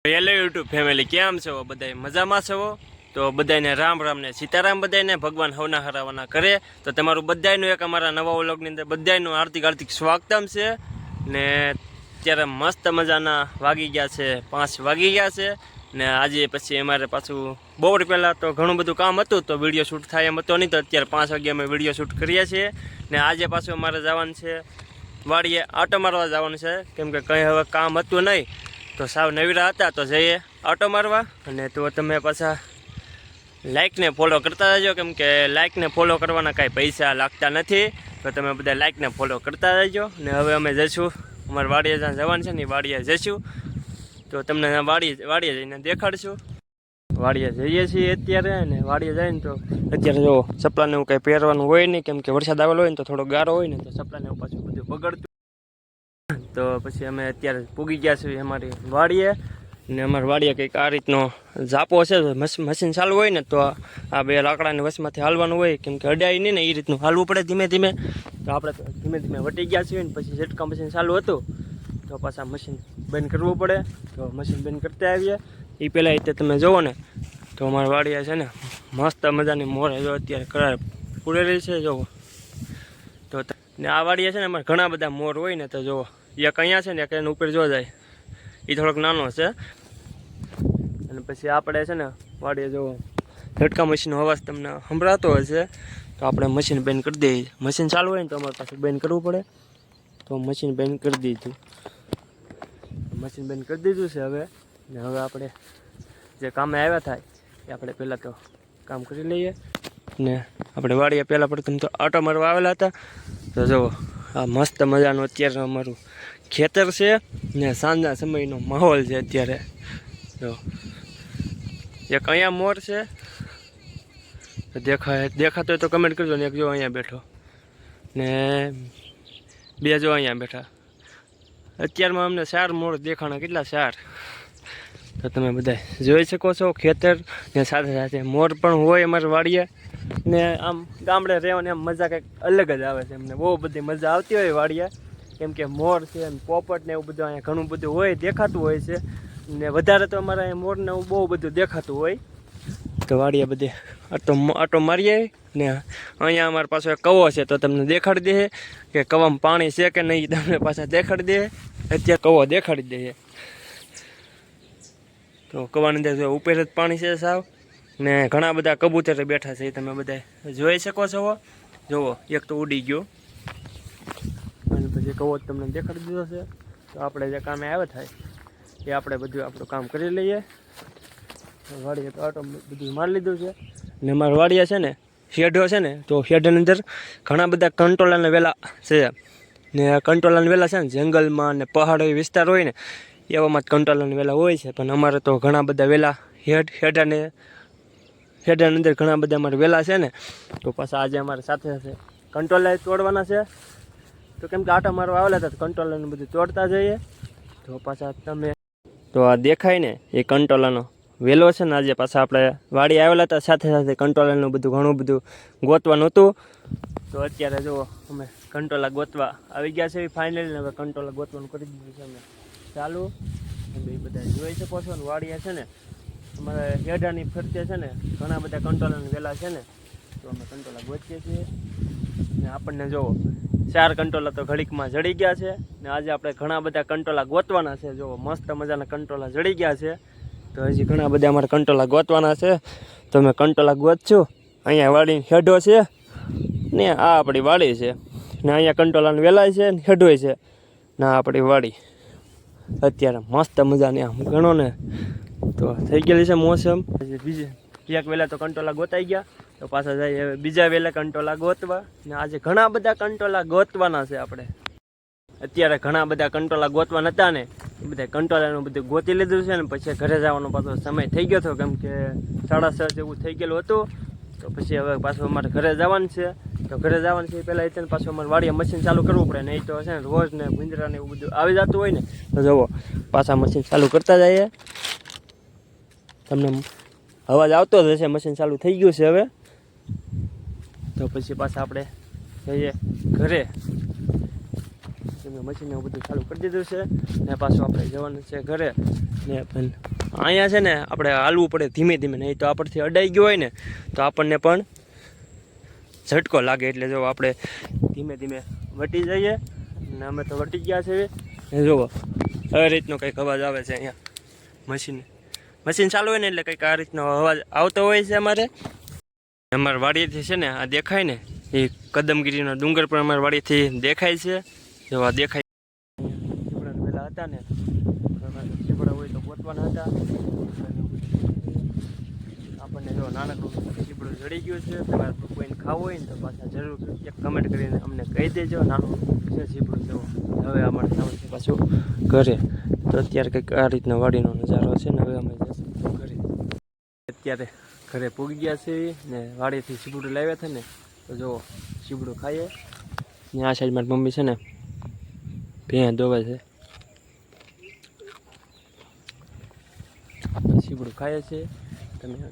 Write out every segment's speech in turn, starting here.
Hello YouTube family, કેમ છો બધા? મજામાં છો? તો બધાને રામ રામ ને સીતારામ. બધાને ભગવાન હવના હરાવવાના કરે. તો તમારું બધાનું એક અમારા નવા વ્લોગની અંદર બધાનું હાર્દિક સ્વાગતમ છે. ને અત્યારે મસ્ત મજાના વાગી ગયા છે 5 વાગી ગયા છે. ને આજે પછી અમારે પાછું બપોર પહેલાં તો ઘણું બધું કામ હતું, તો વિડીયો શૂટ થાય એમ હતો નહીં. તો અત્યારે 5 વાગે અમે વિડીયો શૂટ કરીએ છીએ. ને આજે પાછું અમારે જવાનું છે વાડીએ, આટો મારવા જવાનું છે, કેમ કે કંઈ હવે કામ હતું નહીં. તો સાવ નવીરા હતા તો જઈએ આટો મારવા. અને તો તમે પાછા લાઇકને ફોલો કરતા જજો, કેમ કે લાઇકને ફોલો કરવાના કાંઈ પૈસા લાગતા નથી. તો તમે બધા લાઇકને ફોલો કરતા જજો. ને હવે અમે જઈશું અમારે વાડીએ જ્યાં જવાનું છે ને એ વાડીએ જઈશું. તો તમને વાડીએ જઈને દેખાડશું. વાડીએ જઈએ છીએ અત્યારે. અને વાડીએ જઈને તો અત્યારે જો ચપલાને એવું કંઈ પહેરવાનું હોય નહીં, કેમ કે વરસાદ આવેલો હોય ને તો થોડો ગારો હોય ને તો ચપલાને એવું પાછું બધું બગડતું. તો પછી અમે અત્યારે પૂગી ગયા છીએ અમારી વાડીએ. ને અમારી વાડીએ કંઈક આ રીતનો ઝાપો છે. મશીન ચાલુ હોય ને તો આ બે લાકડાની વસમાંથી હાલવાનું હોય, કેમ કે અડાય નહીં ને એ રીતનું હાલવું પડે ધીમે ધીમે. તો આપણે તો ધીમે ધીમે વટી ગયા છીએ ને પછી ઝટકા મશીન ચાલુ હતું તો પાછા મશીન બંધ કરવું પડે. તો મશીન બંધ કરતા આવીએ. એ પહેલાં તે તમે જુઓ ને તો અમારી વાડીએ છે ને મસ્ત મજાની મોરે જો અત્યારે કરાર પૂરેલી છે જુઓ. તો ને આ વાડીએ છે ને અમારે ઘણા બધા મોર હોય ને તો જુઓ, એક અહીંયા છે ને એક એની ઉપર જો જાય, એ થોડોક નાનો છે. અને પછી આપણે છે ને વાડીએ જો ઝટકા મશીનનો અવાજ તમને સંભળાતો હશે તો આપણે મશીન બંધ કરી દઈએ. મશીન ચાલુ હોય ને તો અમારે પાસે બંધ કરવું પડે. તો મશીન બંધ કરી દીધું, મશીન બંધ કરી દીધું છે હવે. ને હવે આપણે જે કામે આવ્યા થાય એ આપણે પહેલાં તો કામ કરી લઈએ. ને આપણે વાડીએ પહેલાં પ્રથમ તો આટો મારવા આવેલા હતા. તો જુઓ આ મસ્ત મજાનું અત્યારે અમારું ખેતર છે ને સાંજના સમયનો માહોલ છે અત્યારે. જો એક અહીંયા મોર છે, દેખાતો હોય તો કમેન્ટ કરજો. ને એક જો અહીંયા બેઠો ને બે જો અહીંયા બેઠા. અત્યારમાં અમને 4 મોર દેખાણા. કેટલા 4? તો તમે બધા જોઈ શકો છો ખેતર ને સાથે સાથે મોર પણ હોય અમારી વાડીએ. ને આમ ગામડે રહેવાની આમ મજા કંઈક અલગ જ આવે છે. અમને બહુ બધી મજા આવતી હોય વાડીએ, કેમ કે મોર છે ને પોપટ ને એવું બધું અહીંયા ઘણું બધું હોય, દેખાતું હોય છે. ને વધારે તો અમારે અહીંયા મોરને એવું બહુ બધું દેખાતું હોય. તો વાડીએ બધે આટો મારીએ. ને અહીંયા અમારી પાસે કવો છે તો તમને દેખાડી દે કે કવામાં પાણી છે કે નહીં, તમને પાછા દેખાડી દે. અત્યારે કવો દેખાડી દે. તો કવાની અંદર જો ઉપર જ પાણી છે સાવ. ને ઘણા બધા કબૂતર બેઠા છે, તમે બધા જોઈ શકો છો. જુઓ એક તો ઉડી ગયો. અને પછી કવો તમને દેખાડી દીધો છે. તો આપણે જે કામે આવે થાય એ આપણે બધું આપણું કામ કરી લઈએ. વાડીએ તો આટો બધું મારી લીધું છે. ને અમારા વાડીએ છે ને શેઢો છે ને, તો શેઢની અંદર ઘણા બધા કંટોલાના વેલા છે. ને કંટોલાના વેલા છે ને જંગલમાં ને પહાડી વિસ્તાર હોય ને એવામાં જ કંટોલાના વેલા હોય છે. પણ અમારે તો ઘણા બધા વેલા હેડાની અંદર ઘણા બધા અમારે વેલા છે ને. તો પાછા આજે અમારે સાથે સાથે કંટોલા તોડવાના છે. તો કેમ કે આટા મારવા આવેલા હતા તો કંટોલાનું બધું તોડતા જઈએ. તો પાછા તમે તો આ દેખાય ને એ કંટોલાનો વેલો છે ને. આજે પાછા આપણે વાડી આવેલા હતા, સાથે સાથે કંટોલાનું બધું ઘણું બધું ગોતવાનું હતું. તો અત્યારે જો અમે કંટોલા ગોતવા આવી ગયા છે ફાઇનલી. હવે કંટોલા ગોતવાનું કરી દીધું છે અમે ચાલુ. એ બધા જોઈ શકો છો. વાડીએ છે ને અમારે હેડાની ફરતે છે ને ઘણા બધા કંટોલાના વેલા છે ને. તો અમે કંટોલા ગોતીએ છીએ. ને આપણને જોવો 4 કંટોલા તો ઘડીકમાં જડી ગયા છે. ને આજે આપણે ઘણા બધા કંટોલા ગોતવાના છે. જોવો મસ્ત મજાના કંટોલા જડી ગયા છે. તો હજી ઘણા બધા અમારે કંટોલા ગોતવાના છે. તો અમે કંટોલા ગોતશું. અહીંયા વાડી હેડો છે ને આ આપણી વાડી છે. ને અહીંયા કંટોલાના વેલા છે ને હેડોય છે. ના આપણી વાડી અત્યારે મસ્ત મજાની આમ ગણો ને તો થઈ ગયેલી છે મોસમ. બીજે એક વેલા તો કંટોલા ગોતાઈ ગયા. તો પાછા જાય હવે બીજા વેલા કંટોલા ગોતવા. ને આજે ઘણા બધા કંટોલા ગોતવાના છે આપણે. અત્યારે ઘણા બધા કંટોલા ગોતવા નતા ને એ બધા કંટોલાનું બધું ગોતી લીધું છે. ને પછી ઘરે જવાનો પાછો સમય થઈ ગયો હતો, કેમ કે 6:30 જેવું થઈ ગયેલું હતું. તો પછી હવે પાછું અમારે ઘરે જવાનું છે. તો ઘરે જવાનું છે પહેલાં એ પાછું અમારે વાડીએ મશીન ચાલુ કરવું પડે. નહીં તો છે ને રોજ ને ભૂંદરા ને એવું બધું આવી જતું હોય ને. તો જુઓ પાછા મશીન ચાલુ કરતા જઈએ. તમને અવાજ આવતો જ હશે, મશીન ચાલુ થઈ ગયું છે હવે. તો પછી પાછા આપણે જઈએ ઘરે. મશીન એવું બધું ચાલુ કરી દીધું છે. ને પાછું આપણે જવાનું છે ઘરે. ને પણ અહીંયા છે ને આપણે હાલવું પડે ધીમે ધીમે, નહીં તો આપણથી અડાઈ ગયો હોય ને તો આપણને પણ ઝટકો લાગે. એટલે જો આપણે ધીમે ધીમે વટી જઈએ ને અમે તો વટી ગયા છે. જુઓ આ રીતનો કંઈક અવાજ આવે છે અહીંયા. મશીન ચાલુ હોય ને એટલે કંઈક આ રીતનો અવાજ આવતો હોય છે અમારા વાડીએથી છે ને આ દેખાય ને એ કદમગીરીનો ડુંગર પણ અમારા વાડીથી દેખાય છે. જો આ દેખાય ચીપડા પહેલાં હતા ને, ચીપડા હોય તો ગોતવાના હતા. આપણને જો નાનકડું ચીપડું જડી ગયું છે. તમારે કોઈને ખાવું હોય ને તો પાછા જરૂર એક કમેન્ટ કરીને અમને કહી દેજો. નાનું છે ચીપડું જેવો. હવે અમારે જવાનું છે પાછું ઘરે. તો અત્યારે કંઈક આ રીતના વાડીનો નજારો છે ને. હવે અમે જશું ઘરે. અત્યારે ઘરે પૂગી ગયા છે ને વાડીથી ચીપડું લાવ્યા હતા ને, તો જો ચીપડું ખાઈએ ને. આ સાઈડ મારી મમ્મી છે ને ભેં દોવે છે, ચીપડું ખાઈએ છે.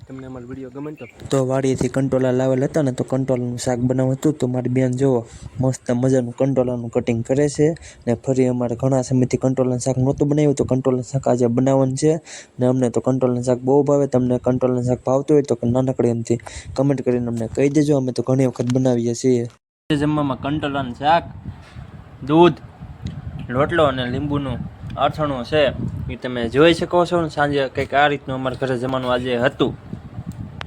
તમને અમારો વિડીયો ગમે તો વાડીએથી કંટોલા લાવેલ હતા ને, તો કંટોલાનું શાક બનાવવું હતું. તો મારી બેન જુઓ મસ્ત મજાનું કંટોલાનું કટિંગ કરે છે ને. ફરી અમારે ઘણા સમયથી કંટોલાનું શાક નહોતું બનાવ્યું, તો કંટોલાનું શાક આજે બનાવવાનું છે ને. અમને તો કંટોલાનું શાક બહુ ભાવે. તમને કંટોલાનું શાક ભાવતું હોય તો નાનકડી એમથી કમેન્ટ કરીને અમને કહી દેજો. અમે તો ઘણી વખત બનાવીએ છીએ. જમવામાં કંટોલાનું શાક, દૂધ, રોટલો અને લીંબુનું અથાણું છે. એ તમે જોઈ શકો છો ને. સાંજે કંઈક આ રીતનું અમારા ઘરે જમવાનું આજે હતું.